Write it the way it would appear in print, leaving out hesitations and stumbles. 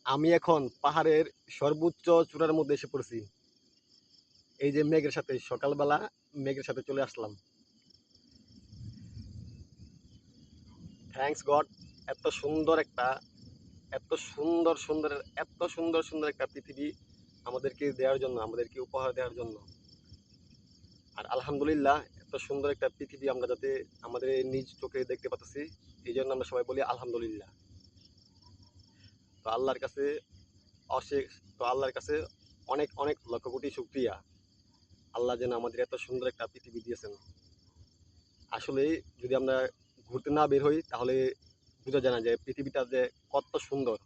আমি এখন পাহাড়ের সর্বোচ্চ চূড়ার মধ্যে এসে পড়ছি। এই যে মেঘের সাথে সকালবেলা মেঘের সাথে চলে আসলাম। থ্যাঙ্কস গড, এত সুন্দর একটা এত সুন্দর সুন্দর এত সুন্দর সুন্দর একটা পৃথিবী আমাদেরকে দেওয়ার জন্য, আমাদেরকে উপহার দেওয়ার জন্য। আর আলহামদুলিল্লাহ, এত সুন্দর একটা পৃথিবী আমরা যাতে আমাদের নিজ চোখে দেখতে পাচ্ছি, এই জন্য আমরা সবাই বলি আলহামদুলিল্লাহ। তো আল্লাহর কাছে অশেষ তো আল্লাহর কাছে অনেক অনেক লক্ষ কোটি শুকরিয়া, আল্লাহ যেন আমাদের এত সুন্দর একটা পৃথিবী দিয়েছেন। আসলে যদি আমরা ঘুরতে না বের হই তাহলে বোঝা যায় না যে পৃথিবীটা যে কত সুন্দর।